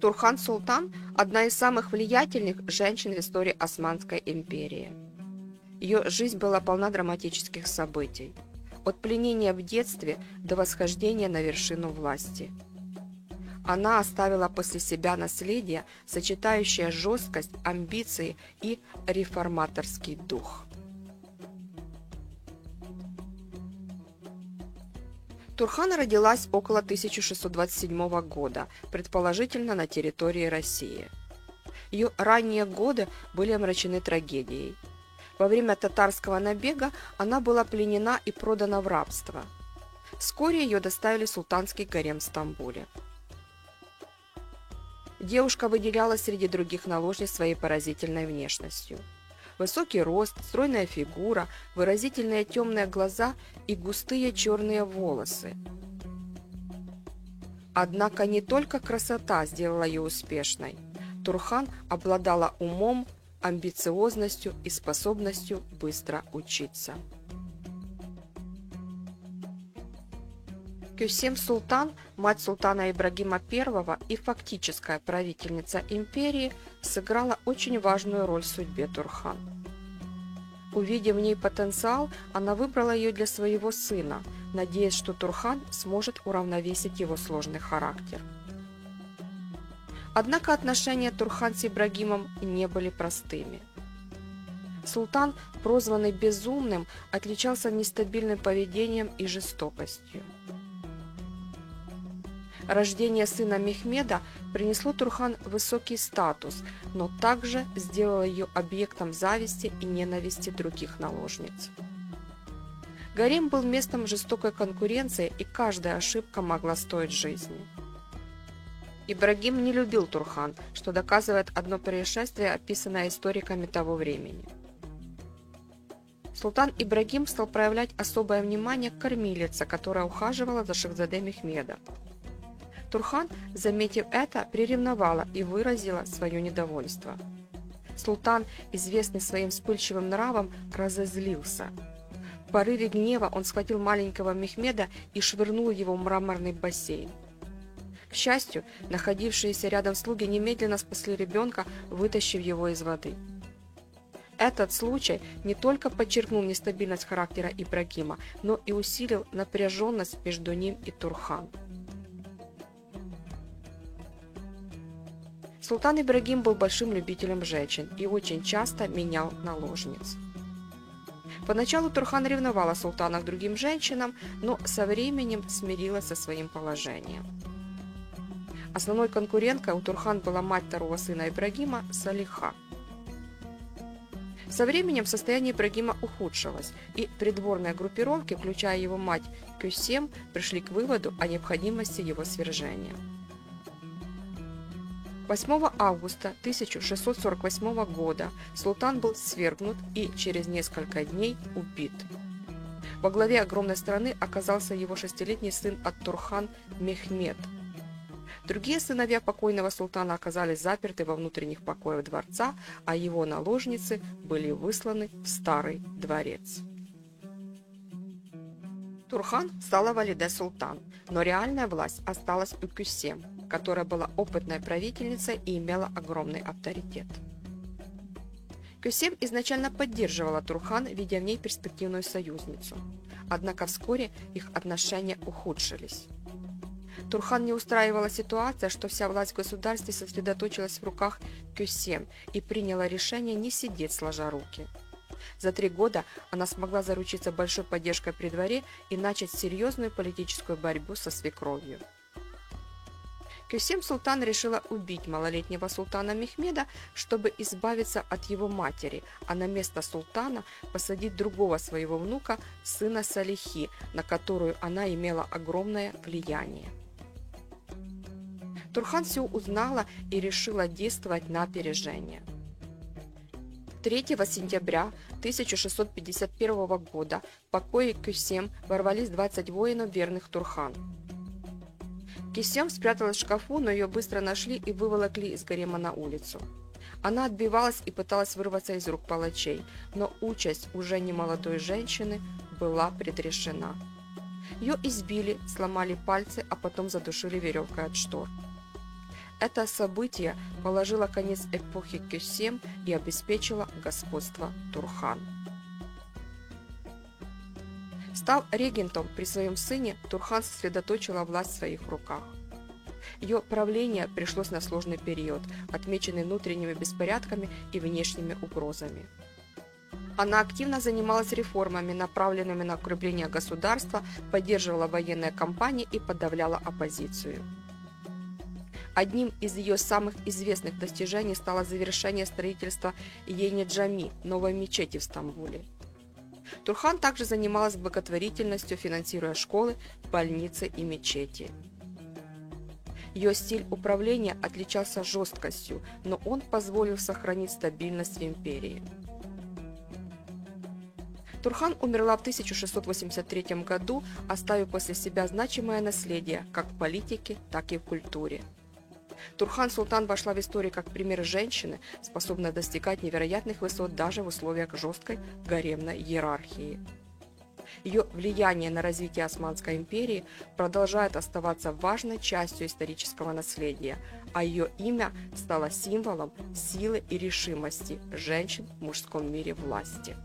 Турхан Султан – одна из самых влиятельных женщин в истории Османской империи. Ее жизнь была полна драматических событий, от пленения в детстве до восхождения на вершину власти. Она оставила после себя наследие, сочетающее жесткость, амбиции и реформаторский дух. Турхан родилась около 1627 года, предположительно на территории России. Ее ранние годы были омрачены трагедией. Во время татарского набега она была пленена и продана в рабство. Вскоре ее доставили в султанский гарем в Стамбуле. Девушка выделялась среди других наложниц своей поразительной внешностью. Высокий рост, стройная фигура, выразительные темные глаза и густые черные волосы. Однако не только красота сделала ее успешной. Турхан обладала умом, амбициозностью и способностью быстро учиться. Кюсем Султан, мать султана Ибрагима I и фактическая правительница империи, сыграла очень важную роль в судьбе Турхан. Увидев в ней потенциал, она выбрала ее для своего сына, надеясь, что Турхан сможет уравновесить его сложный характер. Однако отношения Турхан с Ибрагимом не были простыми. Султан, прозванный Безумным, отличался нестабильным поведением и жестокостью. Рождение сына Мехмеда принесло Турхан высокий статус, но также сделало ее объектом зависти и ненависти других наложниц. Гарем был местом жестокой конкуренции, и каждая ошибка могла стоить жизни. Ибрагим не любил Турхан, что доказывает одно происшествие, описанное историками того времени. Султан Ибрагим стал проявлять особое внимание к кормилице, которая ухаживала за Шахзаде Мехмеда. Турхан, заметив это, приревновала и выразила свое недовольство. Султан, известный своим вспыльчивым нравом, разозлился. В порыве гнева он схватил маленького Мехмеда и швырнул его в мраморный бассейн. К счастью, находившиеся рядом слуги немедленно спасли ребенка, вытащив его из воды. Этот случай не только подчеркнул нестабильность характера Ибрагима, но и усилил напряженность между ним и Турхан. Султан Ибрагим был большим любителем женщин и очень часто менял наложниц. Поначалу Турхан ревновала султана к другим женщинам, но со временем смирилась со своим положением. Основной конкуренткой у Турхан была мать второго сына Ибрагима Салиха. Со временем состояние Ибрагима ухудшилось, и придворные группировки, включая его мать Кюсем, пришли к выводу о необходимости его свержения. 8 августа 1648 года султан был свергнут и через несколько дней убит. Во главе огромной страны оказался его 6-летний сын ат-Турхан Мехмед. Другие сыновья покойного султана оказались заперты во внутренних покоях дворца, а его наложницы были высланы в Старый дворец. Турхан стала Валиде Султан, но реальная власть осталась у Кюсем, которая была опытной правительницей и имела огромный авторитет. Кюсем изначально поддерживала Турхан, видя в ней перспективную союзницу. Однако вскоре их отношения ухудшились. Турхан не устраивала ситуация, что вся власть в государстве сосредоточилась в руках Кюсем и приняла решение не сидеть сложа руки. За 3 года она смогла заручиться большой поддержкой при дворе и начать серьезную политическую борьбу со свекровью. Кюсем Султан решила убить малолетнего султана Мехмеда, чтобы избавиться от его матери, а на место султана посадить другого своего внука, сына Салихи, на которую она имела огромное влияние. Турхан все узнала и решила действовать на опережение. 3 сентября 1651 года в покои Кюсем ворвались 20 воинов, верных Турхан. Кюсем спряталась в шкафу, но ее быстро нашли и выволокли из гарема на улицу. Она отбивалась и пыталась вырваться из рук палачей, но участь уже немолодой женщины была предрешена. Ее избили, сломали пальцы, а потом задушили веревкой от штор. Это событие положило конец эпохе Кесем и обеспечило господство Турхан. Став регентом при своем сыне, Турхан сосредоточила власть в своих руках. Ее правление пришлось на сложный период, отмеченный внутренними беспорядками и внешними угрозами. Она активно занималась реформами, направленными на укрепление государства, поддерживала военные кампании и подавляла оппозицию. Одним из ее самых известных достижений стало завершение строительства Йени-Джами, новой мечети в Стамбуле. Турхан также занималась благотворительностью, финансируя школы, больницы и мечети. Ее стиль управления отличался жесткостью, но он позволил сохранить стабильность в империи. Турхан умерла в 1683 году, оставив после себя значимое наследие как в политике, так и в культуре. Турхан-Султан вошла в историю как пример женщины, способной достигать невероятных высот даже в условиях жесткой гаремной иерархии. Ее влияние на развитие Османской империи продолжает оставаться важной частью исторического наследия, а ее имя стало символом силы и решимости женщин в мужском мире власти.